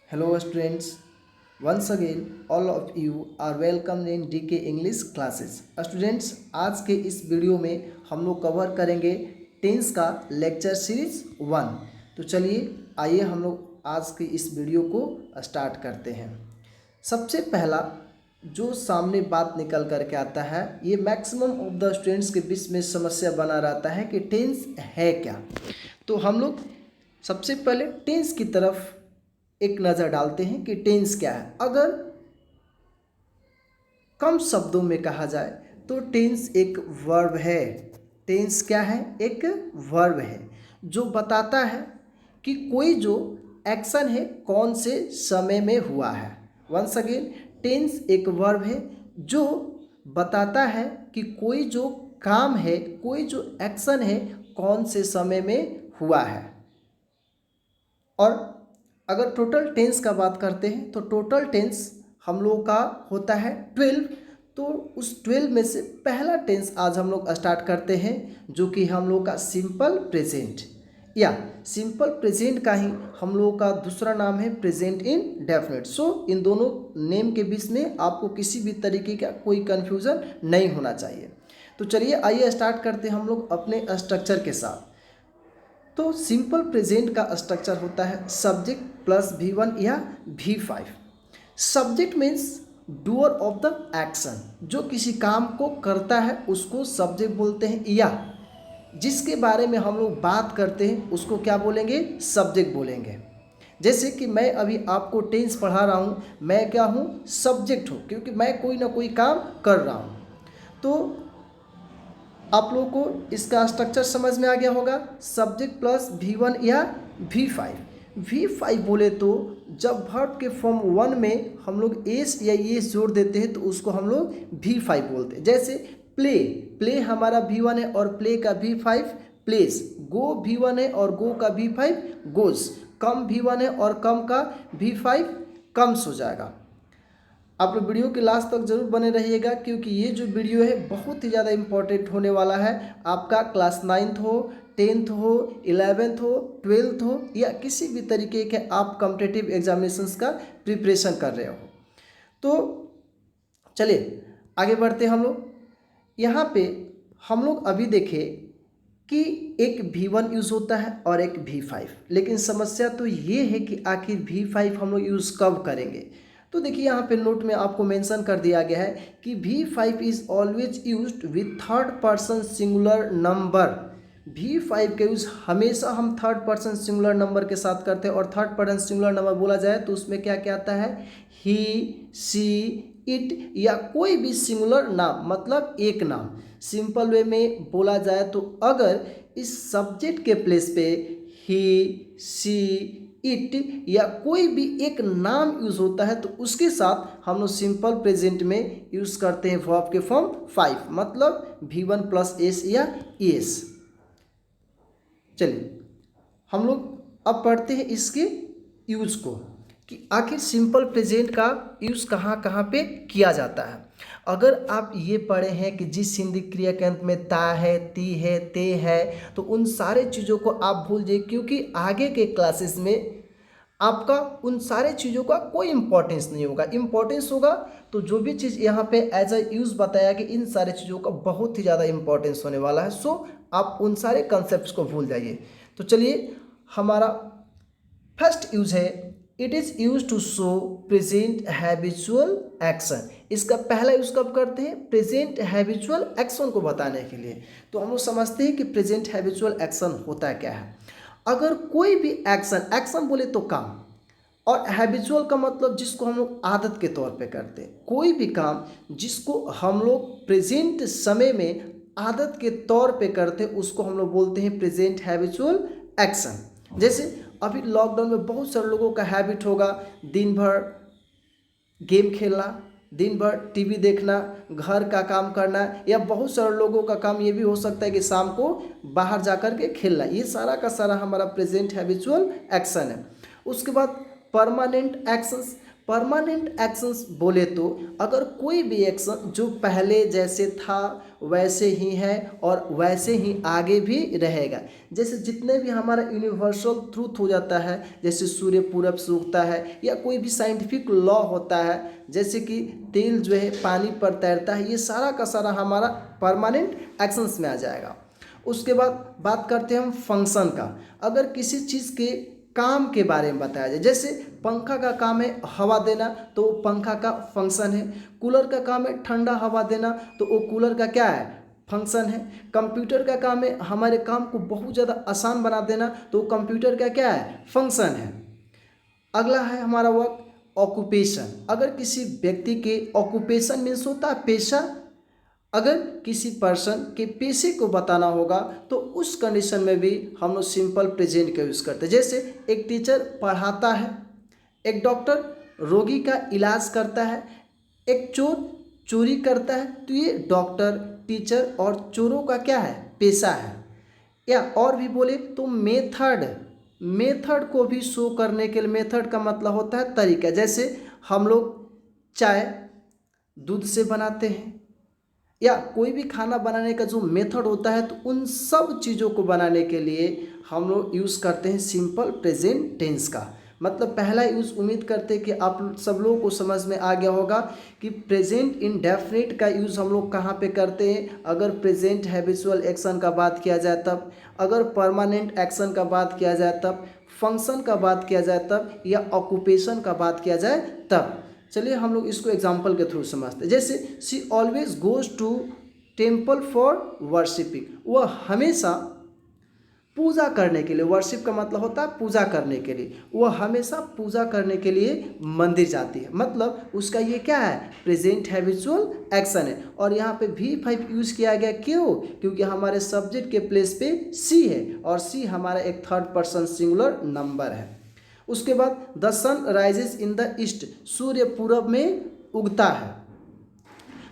Hello students, once again all of you are welcome in DK English classes. Students, आज के इस video में हम लोग कवर करेंगे टेंस का लेक्चर सीरीज 1। तो चलिए आइए हम लोग आज की इस वीडियो को स्टार्ट करते हैं। सबसे पहला जो सामने बात निकल करके आता है, ये मैक्सिमम ऑफ द स्टूडेंट्स के बीच में समस्या बना रहता है कि टेंस है क्या। तो हम लोग सबसे पहले टेंस की तरफ एक नज़र डालते हैं कि टेंस क्या है। अगर कम शब्दों में कहा जाए तो टेंस एक वर्ब है। टेंस क्या है? एक वर्ब है जो बताता है कि कोई जो एक्शन है कौन से समय में हुआ है। वंस अगेन, टेंस एक वर्ब है जो बताता है कि कोई जो काम है, कोई जो एक्शन है कौन से समय में हुआ है। और अगर टोटल टेंस का बात करते हैं तो टोटल टेंस हम लोगों का होता है 12। तो उस 12 में से पहला टेंस आज हम लोग स्टार्ट करते हैं जो कि हम लोग का सिंपल प्रेजेंट, या सिंपल प्रेजेंट का ही हम लोगों का दूसरा नाम है प्रेजेंट इंडेफिनिट। सो इन दोनों नेम के बीच में आपको किसी भी तरीके का कोई कन्फ्यूज़न नहीं होना चाहिए। तो चलिए आइए स्टार्ट करते हैं हम लोग अपने स्ट्रक्चर के साथ। तो सिंपल प्रेजेंट का स्ट्रक्चर होता है सब्जेक्ट प्लस V1 या V5। Subject means doer of the action, जो किसी काम को करता है उसको सब्जेक्ट बोलते हैं, या जिसके बारे में हम लोग बात करते हैं उसको क्या बोलेंगे? सब्जेक्ट बोलेंगे। जैसे कि मैं अभी आपको टेंस पढ़ा रहा हूँ, मैं क्या हूँ? सब्जेक्ट हूँ, क्योंकि मैं कोई ना कोई काम कर रहा हूँ। तो आप लोगों को इसका स्ट्रक्चर समझ में आ गया होगा। सब्जेक्ट प्लस V1 या V5। V5 बोले तो जब वर्ब के फॉर्म 1 में हम लोग एस या एस जोड़ देते हैं तो उसको हम लोग V5 बोलते हैं। जैसे प्ले, प्ले हमारा V1 है और प्ले का V5 प्लेस। गो V1 है और गो का V5 गोज। कम V1 है और कम का V5 कम्स हो जाएगा। आप लोग वीडियो के लास्ट तक जरूर बने रहिएगा, क्योंकि ये जो वीडियो है बहुत ही ज़्यादा इंपॉर्टेंट होने वाला है। आपका क्लास 9th हो, 10th हो, 11th हो, 12th हो, या किसी भी तरीके के आप कॉम्पिटिटिव एग्जामिनेशंस का प्रिपरेशन कर रहे हो। तो चलिए आगे बढ़ते हम लोग। यहाँ पे हम लोग अभी देखें कि एक V1 यूज़ होता है और एक V5, लेकिन समस्या तो ये है कि आखिर V5 हम लोग यूज़ कब करेंगे। तो देखिए यहाँ पे नोट में आपको मेंशन कर दिया गया है कि V5 is always used with third person singular number. V5 का यूज़ हमेशा हम थर्ड पर्सन सिंगुलर नंबर के साथ करते हैं, और थर्ड पर्सन सिंगुलर नंबर बोला जाए तो उसमें क्या क्या आता है? ही, सी, इट, या कोई भी सिंगुलर नाम, मतलब एक नाम। सिंपल वे में बोला जाए तो अगर इस सब्जेक्ट के प्लेस पे ही, सी, इट या कोई भी एक नाम यूज़ होता है तो उसके साथ हम लोग सिंपल प्रेजेंट में यूज़ करते हैं वर्ब के फॉर्म 5, मतलब V1 प्लस एस या एस। चलिए हम लोग अब पढ़ते हैं इसके यूज़ को कि आखिर सिंपल प्रेजेंट का यूज़ कहाँ कहाँ पे किया जाता है। अगर आप ये पढ़े हैं कि जिस हिंदी क्रिया के अंत में ता है, ती है, ते है, तो उन सारे चीज़ों को आप भूल जाइए, क्योंकि आगे के क्लासेस में आपका उन सारे चीज़ों का कोई इंपॉर्टेंस नहीं होगा। इंपॉर्टेंस होगा तो जो भी चीज़ यहाँ पे एज अ यूज़ बताया कि इन सारे चीज़ों का बहुत ही ज़्यादा इंपॉर्टेंस होने वाला है। सो आप उन सारे कंसेप्ट को भूल जाइए। तो चलिए हमारा फर्स्ट यूज़ है, it is use to show present habitual action. इसका पहला यूज़ कब करते हैं? प्रेजेंट हैबिचुअल एक्शन को बताने के लिए। तो हम लोग समझते हैं कि प्रेजेंट हैबिचुअल एक्शन होता है क्या है। अगर कोई भी एक्शन, एक्शन बोले तो काम, और हैबिचुअल का मतलब जिसको हम लोग आदत के तौर पे करते हैं, कोई भी काम जिसको हम लोग प्रेजेंट समय में आदत के तौर पे करते हैं उसको हम लोग बोलते हैं प्रेजेंट हैबिचुअल एक्शन। जैसे अभी लॉकडाउन में बहुत सारे लोगों का हैबिट होगा दिन भर गेम खेलना, दिन भर टीवी देखना, घर का काम करना, या बहुत सारे लोगों का काम ये भी हो सकता है कि शाम को बाहर जाकर के खेलना। ये सारा का सारा हमारा प्रेजेंट हैबिचुअल एक्शन है। उसके बाद परमानेंट एक्शंस। परमानेंट एक्शंस बोले तो अगर कोई भी एक्शन जो पहले जैसे था वैसे ही है और वैसे ही आगे भी रहेगा, जैसे जितने भी हमारा यूनिवर्सल ट्रूथ हो जाता है, जैसे सूर्य पूरब से उगता है, या कोई भी साइंटिफिक लॉ होता है, जैसे कि तेल जो है पानी पर तैरता है, ये सारा का सारा हमारा परमानेंट एक्शंस में आ जाएगा। उसके बाद बात करते हैं हम फंक्शन का। अगर किसी चीज़ के काम के बारे में बताया जाए, जैसे पंखा का काम है हवा देना, तो वो पंखा का फंक्शन है। कूलर का काम है ठंडा हवा देना, तो वो कूलर का क्या है, फंक्शन है। कंप्यूटर का काम है हमारे काम को बहुत ज़्यादा आसान बना देना, तो कंप्यूटर का क्या है, फंक्शन है। अगला है हमारा वर्क ऑक्यूपेशन। अगर किसी व्यक्ति के ऑक्यूपेशन मीन्स होता है पेशा, अगर किसी पर्सन के पेशे को बताना होगा तो उस कंडीशन में भी हम लोग सिंपल प्रेजेंट का यूज़ करते हैं। जैसे एक टीचर पढ़ाता है, एक डॉक्टर रोगी का इलाज करता है, एक चोर चोरी करता है, तो ये डॉक्टर, टीचर और चोरों का क्या है, पेशा है। या और भी बोले तो मेथड को भी शो करने के लिए, मेथड का मतलब होता है तरीका। जैसे हम लोग चाय दूध से बनाते हैं, या कोई भी खाना बनाने का जो मेथड होता है, तो उन सब चीज़ों को बनाने के लिए हम लोग यूज़ करते हैं सिंपल प्रेजेंट टेंस का। मतलब पहला यूज़ उम्मीद करते हैं कि आप सब लोगों को समझ में आ गया होगा कि प्रेजेंट इंडेफिनिट का यूज़ हम लोग कहाँ पे करते हैं। अगर प्रेजेंट हैबिचुअल एक्शन का बात किया जाए तब, अगर परमानेंट एक्शन का बात किया जाए तब, फंक्शन का बात किया जाए तब, या ऑक्यूपेशन का बात किया जाए तब। चलिए हम लोग इसको एग्जाम्पल के थ्रू समझते हैं। जैसे she always goes to temple for worshipping, वह हमेशा पूजा करने के लिए, वर्शिप का मतलब होता है पूजा करने के लिए, वह हमेशा पूजा करने के लिए मंदिर जाती है। मतलब उसका ये क्या है, प्रेजेंट हैबिचुअल एक्शन है। और यहाँ पे V5 यूज़ किया गया, क्यों, क्योंकि हमारे सब्जेक्ट के प्लेस पे सी है, और सी हमारा एक थर्ड पर्सन सिंगुलर नंबर है। उसके बाद the sun rises in the east, सूर्य पूरब में उगता है,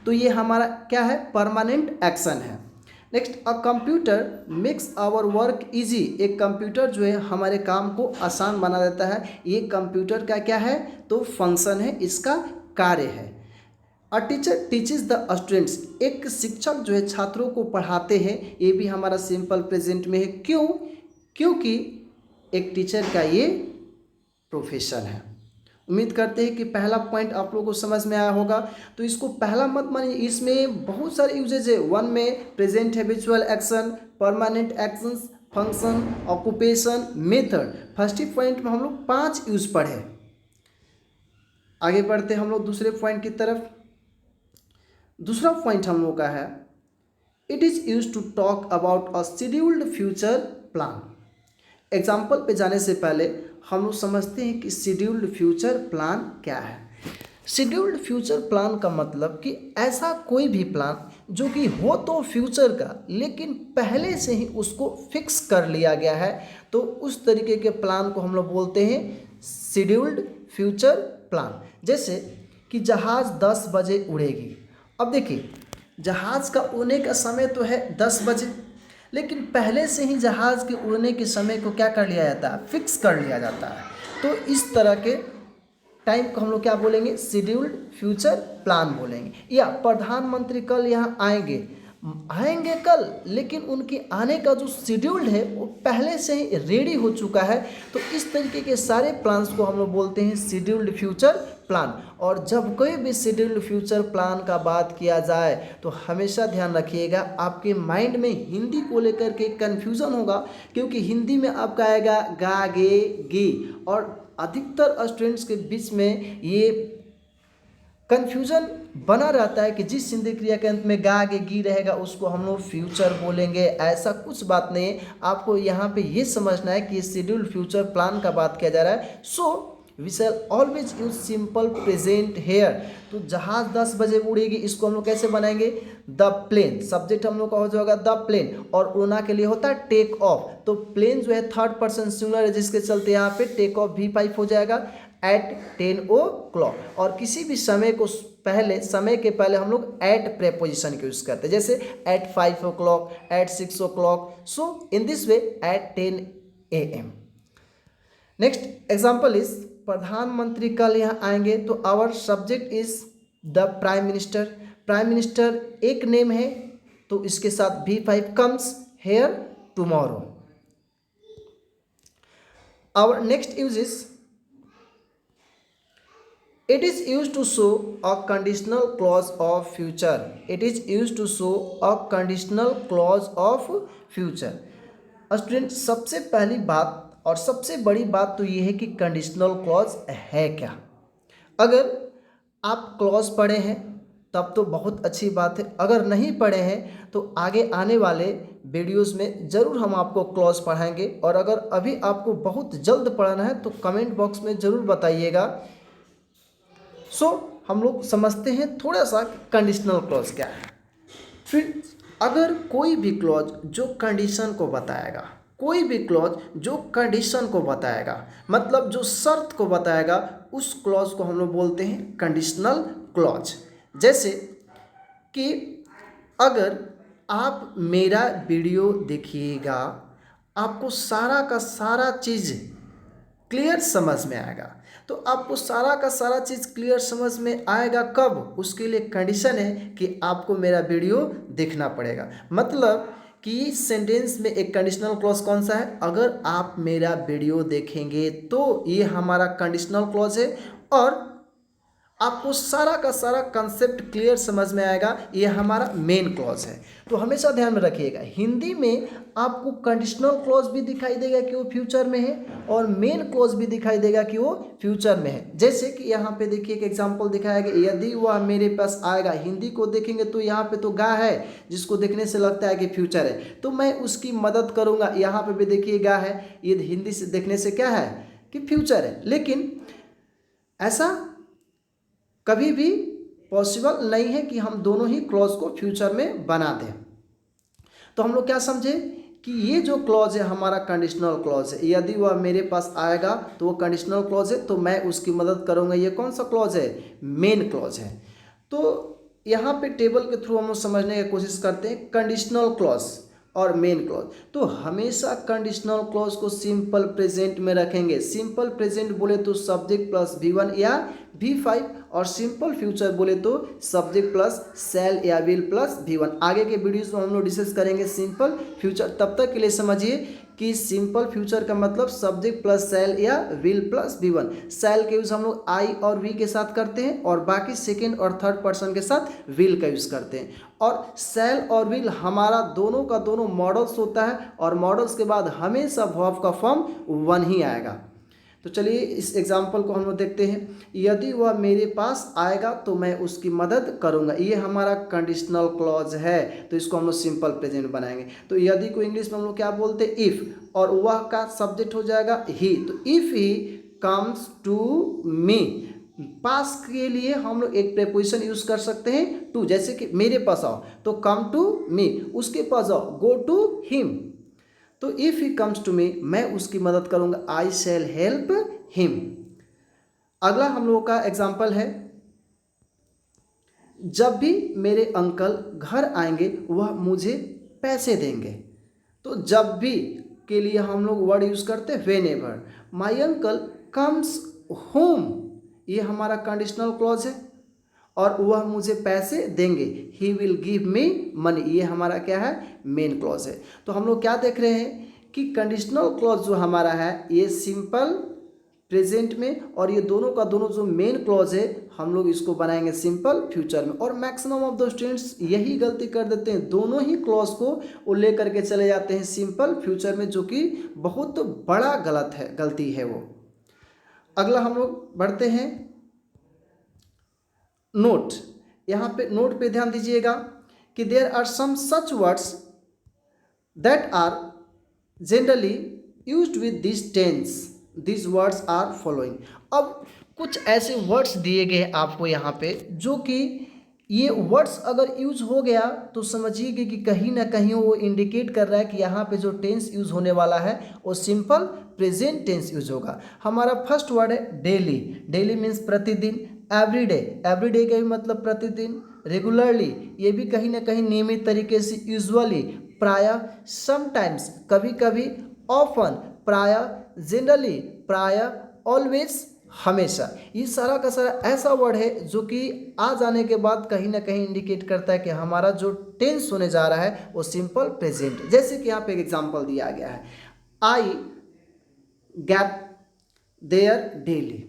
तो ये हमारा क्या है, परमानेंट एक्शन है। Next, a computer makes our work easy, एक कंप्यूटर जो है हमारे काम को आसान बना देता है, ये कंप्यूटर का क्या है, तो फंक्शन है, इसका कार्य है। A teacher teaches the students, एक शिक्षक जो है छात्रों को पढ़ाते हैं, ये भी हमारा सिंपल प्रेजेंट में है। क्यों, क्योंकि एक टीचर का ये प्रोफेशन है। उम्मीद करते हैं कि पहला पॉइंट आप लोगों को समझ में आया होगा। तो इसको पहला मत मानिए, इसमें बहुत सारे यूजेज है। वन में present habitual action, permanent actions, function, occupation, method. First ही पॉइंट में हम लोग 5 यूज पढ़े। आगे बढ़ते हम लोग दूसरे पॉइंट की तरफ। दूसरा पॉइंट हम लोग का है, it is use to talk about a scheduled future plan. Example पे जाने से पहले हम लोग समझते हैं कि शेड्यूल्ड फ्यूचर प्लान क्या है। शेड्यूल्ड फ्यूचर प्लान का मतलब कि ऐसा कोई भी प्लान जो कि हो तो फ्यूचर का, लेकिन पहले से ही उसको फिक्स कर लिया गया है, तो उस तरीके के प्लान को हम लोग बोलते हैं शेड्यूल्ड फ्यूचर प्लान। जैसे कि जहाज़ 10 बजे उड़ेगी। अब देखिए, जहाज़ का उड़ने का समय तो है 10 बजे, लेकिन पहले से ही जहाज़ के उड़ने के समय को क्या कर लिया जाता है, फिक्स कर लिया जाता है। तो इस तरह के टाइम को हम लोग क्या बोलेंगे, शेड्यूल्ड फ्यूचर प्लान बोलेंगे। या प्रधानमंत्री कल यहाँ आएंगे कल, लेकिन उनके आने का जो शेड्यूल्ड है वो पहले से ही रेडी हो चुका है। तो इस तरीके के सारे प्लान्स को हम लोग बोलते हैं शेड्यूल्ड फ्यूचर प्लान। और जब कोई भी शेड्यूल्ड फ्यूचर प्लान का बात किया जाए तो हमेशा ध्यान रखिएगा, आपके माइंड में हिंदी को लेकर के कन्फ्यूज़न होगा, क्योंकि हिंदी में आपका आएगा गा गे गी, और अधिकतर स्टूडेंट्स के बीच में ये कन्फ्यूज़न बना रहता है कि जिस हिंदी क्रिया के अंत में गा गे गी रहेगा उसको हम लोग फ्यूचर बोलेंगे। ऐसा कुछ बात नहीं है, आपको यहाँ पे ये समझना है कि शेड्यूल्ड फ्यूचर प्लान का बात किया जा रहा है। So we shall always use simple present here. तो जहाज 10 बजे उड़ेगी, इसको हम लोग कैसे बनाएंगे, द प्लेन। सब्जेक्ट हम लोग का हो जाएगा द प्लेन, और उड़ना के लिए होता है टेक ऑफ। तो प्लेन जो है थर्ड पर्सन सिंगुलर है, जिसके चलते यहाँ पे टेक ऑफ V5 हो जाएगा एट 10 o'clock। और किसी भी समय को पहले, समय के पहले हम लोग एट प्रेपोजिशन के यूज़ करते हैं, जैसे at 5 o'clock, at 6 o'clock। So in this way at 10 AM। Next example is प्रधानमंत्री कल यहाँ आएंगे, तो our subject is the prime minister. Prime minister एक नेम है, तो इसके साथ V5 comes here tomorrow. Our next use is it is used to show a conditional clause of future. It is used to show a conditional clause of future. Student, सबसे पहली बात और सबसे बड़ी बात तो ये है कि कंडीशनल क्लॉज है क्या। अगर आप क्लॉज पढ़े हैं तब तो बहुत अच्छी बात है, अगर नहीं पढ़े हैं तो आगे आने वाले वीडियोस में ज़रूर हम आपको क्लॉज पढ़ाएंगे। और अगर अभी आपको बहुत जल्द पढ़ना है तो कमेंट बॉक्स में ज़रूर बताइएगा। हम लोग समझते हैं थोड़ा सा कंडीशनल क्लॉज क्या है। फिर अगर कोई भी क्लॉज जो कंडीशन को बताएगा, कोई भी क्लॉज जो कंडीशन को बताएगा, मतलब जो शर्त को बताएगा, उस क्लॉज को हम लोग बोलते हैं कंडीशनल क्लॉज। जैसे कि अगर आप मेरा वीडियो देखिएगा, आपको सारा का सारा चीज़ क्लियर समझ में आएगा। तो आपको सारा का सारा चीज़ क्लियर समझ में आएगा कब? उसके लिए कंडीशन है कि आपको मेरा वीडियो देखना पड़ेगा। मतलब कि सेंटेंस में एक कंडीशनल क्लॉज कौन सा है? अगर आप मेरा वीडियो देखेंगे, तो ये हमारा कंडीशनल क्लॉज है और आपको सारा का सारा कंसेप्ट क्लियर समझ में आएगा, ये हमारा मेन क्लॉज है। तो हमेशा ध्यान में रखिएगा, हिंदी में आपको कंडीशनल क्लॉज भी दिखाई देगा कि वो फ्यूचर में है और मेन क्लॉज भी दिखाई देगा कि वो फ्यूचर में है। जैसे कि यहाँ पे देखिए एक एग्जांपल दिखाया गया, यदि वह मेरे पास आएगा। हिंदी को देखेंगे तो यहाँ पे तो गा है, जिसको देखने से लगता है कि फ्यूचर है, तो मैं उसकी मदद करूँगा। यहाँ पे भी देखिए गा है, ये हिंदी से देखने से क्या है कि फ्यूचर है। लेकिन ऐसा कभी भी पॉसिबल नहीं है कि हम दोनों ही क्लॉज को फ्यूचर में बना दें। तो हम लोग क्या समझे कि ये जो क्लॉज है हमारा कंडीशनल क्लॉज है। यदि वह मेरे पास आएगा तो वो कंडीशनल क्लॉज है, तो मैं उसकी मदद करूंगा। ये कौन सा क्लॉज है? मेन क्लॉज है। तो यहाँ पे टेबल के थ्रू हम लोग समझने की कोशिश करते हैं कंडीशनल क्लॉज और मेन क्लॉज। तो हमेशा कंडीशनल क्लॉज को सिंपल प्रेजेंट में रखेंगे। सिंपल प्रेजेंट बोले तो सब्जेक्ट प्लस V1 या V5, और सिंपल फ्यूचर बोले तो सब्जेक्ट प्लस शैल या विल प्लस V1। आगे के वीडियोस में हम लोग डिस्कस करेंगे सिंपल फ्यूचर। तब तक के लिए समझिए कि सिंपल फ्यूचर का मतलब सब्जेक्ट प्लस शैल या विल प्लस V1। शैल का यूज़ हम लोग आई और वी के साथ करते हैं और बाकी सेकेंड और थर्ड पर्सन के साथ विल का यूज़ करते हैं। और शैल और विल हमारा दोनों का दोनों मॉडल्स होता है और मॉडल्स के बाद हमेशा वर्ब का फॉर्म 1 ही आएगा। तो चलिए इस एग्जाम्पल को हम लोग देखते हैं। यदि वह मेरे पास आएगा तो मैं उसकी मदद करूंगा, ये हमारा कंडीशनल क्लॉज है। तो इसको हम लोग सिंपल प्रेजेंट बनाएंगे। तो यदि को इंग्लिश में हम लोग क्या बोलते हैं? इफ़, और वह का सब्जेक्ट हो जाएगा ही। तो if he comes to me, पास के लिए हम लोग एक प्रेपोजिशन यूज कर सकते हैं टू। जैसे कि मेरे पास आओ तो कम टू मी, उसके पास आओ गो टू हिम। तो if he comes to me, मैं उसकी मदद करूंगा, आई शैल हेल्प हिम। अगला हम लोगों का एग्जाम्पल है, जब भी मेरे अंकल घर आएंगे वह मुझे पैसे देंगे। तो जब भी के लिए हम लोग वर्ड यूज करते हैं when ever. My uncle comes home, ये हमारा कंडीशनल क्लॉज है और वह मुझे पैसे देंगे। He will give me money, ये हमारा क्या है? मेन क्लॉज है। तो हम लोग क्या देख रहे हैं कि कंडीशनल क्लॉज जो हमारा है ये सिंपल प्रेजेंट में, और ये दोनों का दोनों जो मेन क्लॉज है हम लोग इसको बनाएंगे सिंपल फ्यूचर में। और मैक्सिमम ऑफ द स्टूडेंट्स यही गलती कर देते हैं, दोनों ही क्लॉज को वो ले करके चले जाते हैं सिंपल फ्यूचर में, जो कि बहुत बड़ा गलती है वो। अगला हम लोग बढ़ते हैं नोट। यहाँ पे नोट पे ध्यान दीजिएगा कि there are some such words that are generally used with this tense, this words are following. अब कुछ ऐसे वर्ड्स दिए गए आपको यहाँ पे, जो कि ये वर्ड्स अगर यूज हो गया तो समझिए कि कहीं ना कहीं वो इंडिकेट कर रहा है कि यहाँ पे जो टेंस यूज होने वाला है वो सिंपल प्रेजेंट टेंस यूज होगा। हमारा फर्स्ट वर्ड है डेली। डेली मीन्स प्रतिदिन। एवरीडे, एवरीडे का भी मतलब प्रतिदिन। रेगुलरली, ये भी कहीं ना कहीं नियमित तरीके से। यूजुअली, प्रायः। समटाइम्स, कभी कभी। ऑफन, प्रायः। जनरली, प्रायः। ऑलवेज, हमेशा। ये सारा का सारा ऐसा वर्ड है जो कि आ जाने के बाद कहीं ना कहीं इंडिकेट करता है कि हमारा जो टेंस होने जा रहा है वो सिंपल प्रेजेंट। जैसे कि यहाँ पे एक एग्जांपल दिया गया है, आई गेट देयर डेली।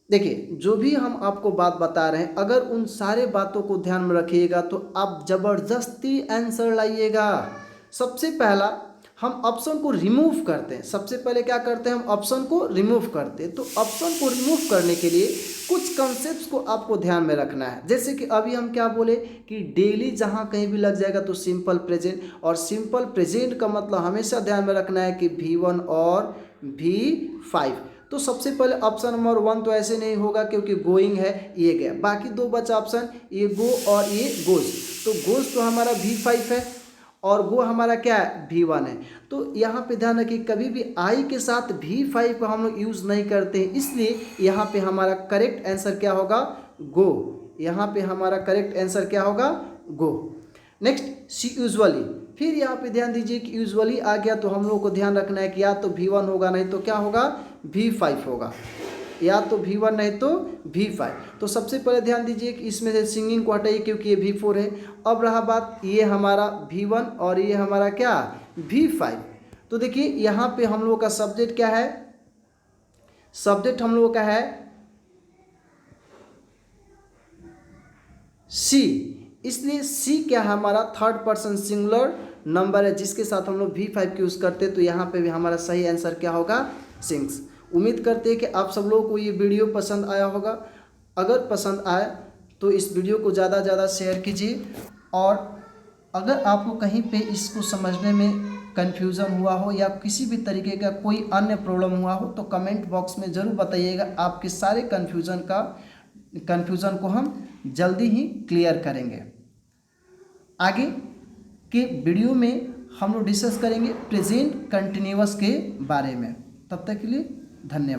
देखिए, जो भी हम आपको बात बता रहे हैं, अगर उन सारे बातों को ध्यान में रखिएगा तो आप जबरदस्ती आंसर लाइएगा। सबसे पहला हम ऑप्शन को रिमूव करते हैं। सबसे पहले क्या करते हैं, हम ऑप्शन को रिमूव करते हैं। तो ऑप्शन को रिमूव करने के लिए कुछ कॉन्सेप्ट्स को आपको ध्यान में रखना है। जैसे कि अभी हम क्या बोले कि डेली जहाँ कहीं भी लग जाएगा तो सिंपल प्रेजेंट, और सिंपल प्रेजेंट का मतलब हमेशा ध्यान में रखना है कि V1 और V5। तो सबसे पहले ऑप्शन नंबर 1 तो ऐसे नहीं होगा क्योंकि गोइंग है, ये गया। बाकी दो बचा ऑप्शन, ये गो और ये गोज। तो गोज तो हमारा V5 है और गो हमारा क्या है, V1 है। तो यहाँ पे ध्यान रखिए, कभी भी आई के साथ V5 को हम लोग यूज़ नहीं करते हैं, इसलिए यहाँ पे हमारा करेक्ट आंसर क्या होगा, गो। यहाँ पे हमारा करेक्ट आंसर क्या होगा, गो। नेक्स्ट, सी यूजुअली। फिर यहाँ पे ध्यान दीजिए कि यूजुअली आ गया तो हम लोग को ध्यान रखना है कि या तो V1 होगा, नहीं तो क्या होगा, V5 होगा। या तो V1 नहीं तो V5। तो सबसे पहले ध्यान दीजिए कि इसमें से सिंगिंग को हटाइए क्योंकि ये V4 है। अब रहा बात, ये हमारा V1 और ये हमारा क्या, V5। तो देखिए यहाँ पे हम लोगों का सब्जेक्ट क्या है, सब्जेक्ट हम लोगों का है सी, इसलिए सी क्या है, हमारा थर्ड पर्सन सिंगुलर नंबर है जिसके साथ हम लोग V5 की यूज़ करते हैं। तो यहाँ पे भी हमारा सही आंसर क्या होगा, सिंग्स। उम्मीद करते हैं कि आप सब लोगों को ये वीडियो पसंद आया होगा। अगर पसंद आए तो इस वीडियो को ज़्यादा से ज़्यादा शेयर कीजिए, और अगर आपको कहीं पे इसको समझने में कन्फ्यूज़न हुआ हो या किसी भी तरीके का कोई अन्य प्रॉब्लम हुआ हो तो कमेंट बॉक्स में ज़रूर बताइएगा। आपके सारे कन्फ्यूज़न को हम जल्दी ही क्लियर करेंगे। आगे के वीडियो में हम लोग डिस्कस करेंगे प्रेजेंट कंटिन्यूअस के बारे में। तब तक के लिए धन्यवाद।